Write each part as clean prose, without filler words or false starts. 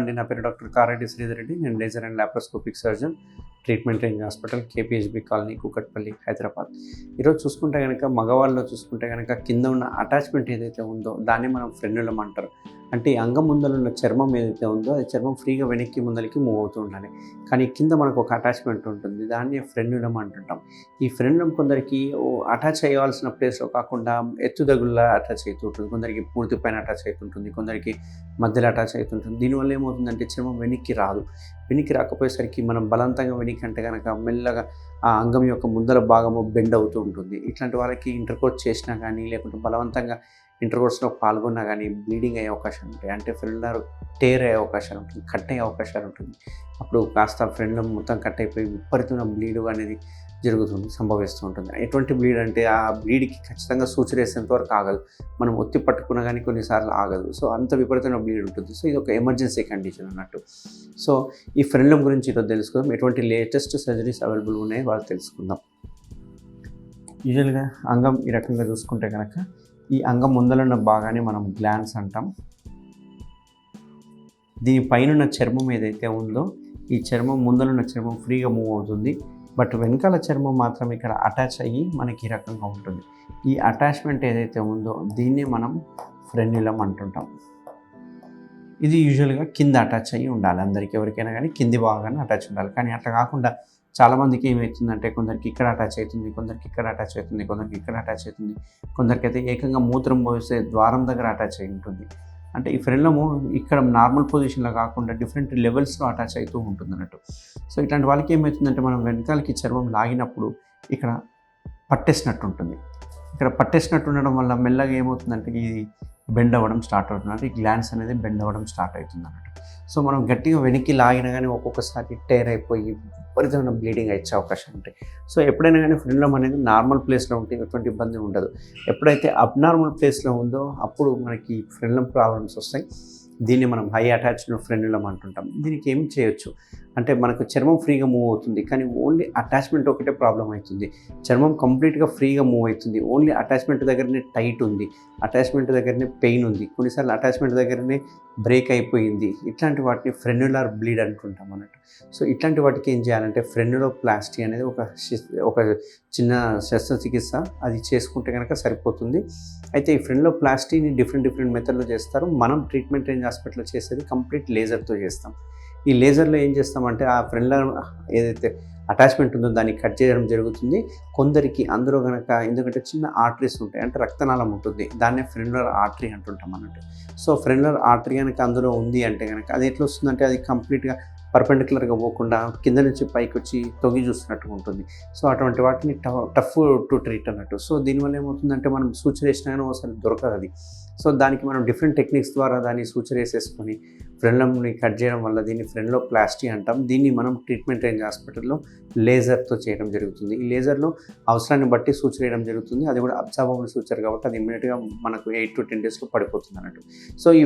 అండి. నా పేరు డాక్టర్ కారెడ్డి శ్రీధర్ రెడ్డి. నేను laser and laparoscopic surgeon, treatment range hospital, KPHB colony, Kukatpally, Hyderabad. ఈరోజు చూసుకుంటే కనుక మగవాళ్ళలో చూసుకుంటే కనుక కింద ఉన్న అటాచ్మెంట్ ఏదైతే ఉందో దాన్ని మనం ఫ్రెన్యులం అంటారు. అంటే ఈ అంగం ముందర ఉన్న చర్మం ఏదైతే ఉందో అది చర్మం ఫ్రీగా వెనక్కి ముందరికి మూవ్ అవుతూ ఉండాలి. కానీ కింద మనకు ఒక అటాచ్మెంట్ ఉంటుంది, దాన్ని ఫ్రెన్యులం అంటుంటాం. ఈ ఫ్రెన్యులం కొందరికి అటాచ్ అయ్యాల్సిన ప్లేస్లో కాకుండా ఎత్తుదగుల్లా అటాచ్ అవుతూ ఉంటుంది, కొందరికి పూర్తి పైన అటాచ్ అవుతుంటుంది, కొందరికి మధ్యలో అటాచ్ అవుతుంటుంది. దీనివల్ల ఏమవుతుందంటే చర్మం వెనక్కి రాదు. వెనక్కి రాకపోయేసరికి మనం బలవంతంగా వెనక్కి అంటే కనుక మెల్లగా ఆ అంగం యొక్క ముందర భాగము బెండ్ అవుతూ ఉంటుంది. ఇట్లాంటి వాళ్ళకి ఇంటర్కోర్స్ చేసినా కానీ లేకుంటే బలవంతంగా ఇంటర్కోర్స్లో పాల్గొన్నా కానీ బ్లీడింగ్ అయ్యే అవకాశాలు ఉంటాయి. అంటే ఫ్రెన్యులర్ టేర్ అయ్యే అవకాశాలు ఉంటుంది, కట్ అయ్యే అవకాశాలు ఉంటుంది. అప్పుడు కాస్త ఫ్రెన్యులం మొత్తం కట్ అయిపోయి విపరీతమైన బ్లీడ్ అనేది సంభవిస్తూ ఉంటుంది. ఎటువంటి బ్లీడ్ అంటే ఆ బ్లీడ్కి ఖచ్చితంగా సూచన వేసేంత వరకు ఆగదు, మనం ఒత్తి పట్టుకున్నా కానీ కొన్నిసార్లు ఆగదు. సో అంత విపరీతమైన బ్లీడ్ ఉంటుంది. సో ఇది ఒక ఎమర్జెన్సీ కండిషన్ అన్నట్టు. సో ఈ ఫ్రెన్యులం గురించి ఈరోజు తెలుసుకుందాం. ఎటువంటి లేటెస్ట్ సర్జరీస్ అవైలబుల్ ఉన్నాయో వాళ్ళు తెలుసుకుందాం. యూజువల్గా అంగం ఈ రకంగా చూసుకుంటే కనుక ఈ అంగం ముందలున్న భాగాన్ని మనం గ్లాన్స్ అంటాం. దీని పైన చర్మం ఏదైతే ఉందో ఈ చర్మం ముందలున్న చర్మం ఫ్రీగా మూవ్ అవుతుంది. బట్ వెనకాల చర్మం మాత్రం ఇక్కడ అటాచ్ అయ్యి మనకి ఈ రకంగా ఉంటుంది. ఈ అటాచ్మెంట్ ఏదైతే ఉందో దీన్ని మనం ఫ్రెన్యులం అంటుంటాం. ఇది యూజువల్గా కింద అటాచ్ అయ్యి ఉండాలి. అందరికీ ఎవరికైనా కానీ కింది భాగాన్ని అటాచ్ ఉండాలి. కానీ అట్లా కాకుండా చాలామందికి ఏమవుతుందంటే కొందరికి ఇక్కడ అటాచ్ అవుతుంది, కొందరికి ఇక్కడ అటాచ్ అవుతుంది, కొందరికి ఇక్కడ అటాచ్ అవుతుంది, కొందరికి అయితే ఏకంగా మూత్రం పోసే ద్వారం దగ్గర అటాచ్ అయి ఉంటుంది. అంటే ఈ ఫ్రెన్యులము ఇక్కడ నార్మల్ పొజిషన్లో కాకుండా డిఫరెంట్ లెవెల్స్లో అటాచ్ అవుతూ ఉంటుంది అన్నట్టు. సో ఇట్లాంటి వాళ్ళకి ఏమవుతుందంటే మనం వెనకాలకి చర్మం లాగినప్పుడు ఇక్కడ పట్టేసినట్టు ఉంటుంది. ఇక్కడ పట్టేసినట్టు ఉండడం వల్ల మెల్లగా ఏమవుతుందంటే ఇది బెండ్ అవ్వడం స్టార్ట్ అవుతుంది. అంటే ఈ గ్లాన్స్ అనేది బెండ్ అవ్వడం స్టార్ట్ అవుతుంది అన్నట్టు. సో మనం గట్టిగా వెనక్కి లాగినా కానీ ఒక్కొక్కసారి టేర్ అయిపోయి విపరీతమైన బ్లీడింగ్ అయ్యే అవకాశం ఉంటాయి. సో ఎప్పుడైనా కానీ ఫ్రెన్యులం అనేది నార్మల్ ప్లేస్లో ఉంటే ఎటువంటి ఇబ్బంది ఉండదు. ఎప్పుడైతే అబ్నార్మల్ ప్లేస్లో ఉందో అప్పుడు మనకి ఫ్రెన్యులం ప్రాబ్లమ్స్ వస్తాయి. దీన్ని మనం హై అటాచ్డ్ ఫ్రెన్యులం అంటుంటాం. దీనికి ఏం చేయొచ్చు అంటే మనకు చర్మం ఫ్రీగా మూవ్ అవుతుంది, కానీ ఓన్లీ అటాచ్మెంట్ ఒకటే ప్రాబ్లం అవుతుంది. చర్మం కంప్లీట్గా ఫ్రీగా మూవ్ అవుతుంది, ఓన్లీ అటాచ్మెంట్ దగ్గరనే టైట్ ఉంది, అటాచ్మెంట్ దగ్గరనే పెయిన్ ఉంది, కొన్నిసార్లు అటాచ్మెంట్ దగ్గరనే బ్రేక్ అయిపోయింది. ఇట్లాంటి వాటిని ఫ్రెన్యులర్ బ్లీడ్ అంటుంటాం అన్నట్టు. సో ఇట్లాంటి వాటికి ఏం చేయాలంటే ఫ్రెన్యులోప్లాస్టీ అనేది ఒక చిన్న శస్త్రచికిత్స, అది చేసుకుంటే కనుక సరిపోతుంది. అయితే ఈ ఫ్రెన్యులోప్లాస్టీని డిఫరెంట్ మెథడ్లో చేస్తారు. మనం ట్రీట్మెంట్ రేంజ్ హాస్పిటల్లో చేసేది కంప్లీట్ లేజర్తో చేస్తాం. ఈ లేజర్లో ఏం చేస్తామంటే ఆ ఫ్రెన్యులర్ ఏదైతే అటాచ్మెంట్ ఉందో దాన్ని కట్ చేయడం జరుగుతుంది. కొందరికి అందులో కనుక ఎందుకంటే చిన్న ఆర్టరీస్ ఉంటాయి, అంటే రక్తనాళం ఉంటుంది, దాన్నే ఫ్రెన్యులర్ ఆర్టరీ అంటుంటాం అన్నట్టు. సో ఫ్రెన్యులర్ ఆర్టరీ కనుక అందులో ఉంది అంటే కనుక అది ఎట్లా వస్తుందంటే అది కంప్లీట్గా పర్పెండిక్యులర్గా పోకుండా కింద నుంచి పైకి వచ్చి తొగి చూస్తున్నట్టుగా ఉంటుంది. సో అటువంటి వాటిని టఫ్ టు ట్రీట్ అన్నట్టు. సో దీనివల్ల ఏమవుతుందంటే మనం సూచన వేసినా కానీ ఒకసారి దొరకదు అది. సో దానికి మనం డిఫరెంట్ టెక్నిక్స్ ద్వారా దాన్ని సూచన వేసేసుకొని ఫ్రెన్యులంని కట్ చేయడం వల్ల దీన్ని ఫ్రెన్యులోప్లాస్టీ అంటాం. దీన్ని మనం ట్రీట్మెంట్ రేంజ్ హాస్పిటల్లో లేజర్తో చేయడం జరుగుతుంది. ఈ లేజర్లో అవసరాన్ని బట్టి సూచన వేయడం జరుగుతుంది. అది కూడా అబ్జార్బబుల్ సూచర్ కాబట్టి అది ఇమ్మీడియట్గా మనకు 8 to 10 daysలో పడిపోతుంది అన్నట్టు. సో ఈ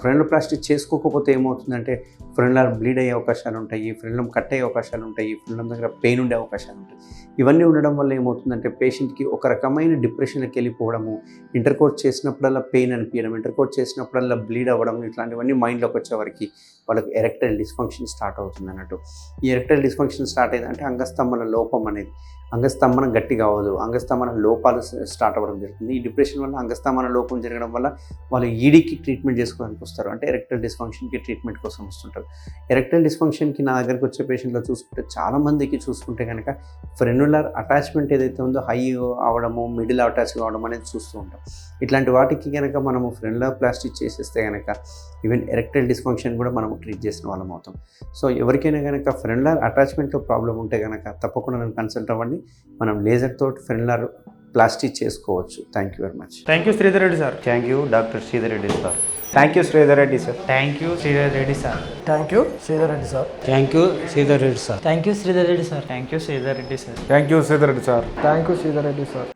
ఫ్రెన్యులోప్లాస్టీ చేసుకోకపోతే ఏమవుతుందంటే ఫ్రెన్యులర్ బ్లీడ్ అయ్యే అవకాశాలు ఉంటాయి, ఫ్రెన్యులం కట్ అయ్యే అవకాశాలు ఉంటాయి, ఫ్రెన్యులం దగ్గర పెయిన్ ఉండే అవకాశాలు ఉంటాయి. ఇవన్నీ ఉండడం వల్ల ఏమవుతుందంటే పేషెంట్కి ఒక రకమైన డిప్రెషన్కి వెళ్ళిపోవడము, ఇంటర్కోర్స్ చేసినప్పుడల్లా పెయిన్ అనిపించడం, ఇంటర్కోర్స్ చేసినప్పుడల్లా బ్లీడ్ అవ్వడం, ఇట్లాంటివన్నీ మైండ్లోకి వచ్చేవరకు వాళ్ళకి ఎరెక్టైల్ డిస్ఫంక్షన్ స్టార్ట్ అవుతుంది అన్నట్టు. ఈ ఎరెక్టైల్ డిస్ఫంక్షన్ స్టార్ట్ అయిందంటే అంగస్తంభన లోపం అనేది, అంగస్తంభన గట్టిగా అవ్వదు, అంగస్తంభన లోపాలు స్టార్ట్ అవ్వడం జరుగుతుంది. ఈ డిప్రెషన్ వల్ల అంగస్తంభన లోపం జరగడం వల్ల వాళ్ళు ఈడీకి ట్రీట్మెంట్ చేసుకోవడానికి వస్తారు, అంటే ఎరెక్టైల్ డిస్ఫంక్షన్కి ట్రీట్మెంట్ కోసం వస్తుంటారు. ఎరెక్టైల్ డిస్ఫంక్షన్కి నా దగ్గరికి వచ్చే పేషెంట్లో చూసుకుంటే చాలామందికి చూసుకుంటే కనుక ఫ్రెన్యులర్ అటాచ్మెంట్ ఏదైతే ఉందో హై అవడము, మిడిల్ అటాచ్ కావడం అనేది చూస్తూ ఉంటాం. ఇట్లాంటి వాటికి కనుక మనము ఫ్రెన్యులోప్లాస్టీ చేసేస్తే కనుక ఈవెన్ ఎరెక్టైల్ డిస్ఫంక్షన్ కూడా మనము ట్రీట్ చేసిన వాళ్ళం అవుతాం. సో ఎవరికైనా కనుక ఫ్రెన్యులర్ అటాచ్మెంట్లో ప్రాబ్లం ఉంటే కనుక తప్పకుండా నన్ను కన్సల్ట్ అవ్వండి. మనం లేజర్ తోటి ఫ్రెన్యులర్ ప్లాస్టీ చేసుకోవచ్చు. Thank you very much. Thank you Sridhar Reddy sir. Thank you doctor Sridhar Reddy sir. Thank you Sridhar Reddy sir. Thank you Sridhar Reddy sir. Thank you Sridhar Reddy sir. Thank you Sridhar Reddy sir. Thank you Sridhar Reddy sir. Thank you Sridhar Reddy sir. Thank you Sridhar Reddy sir. Thank you Sridhar Reddy sir.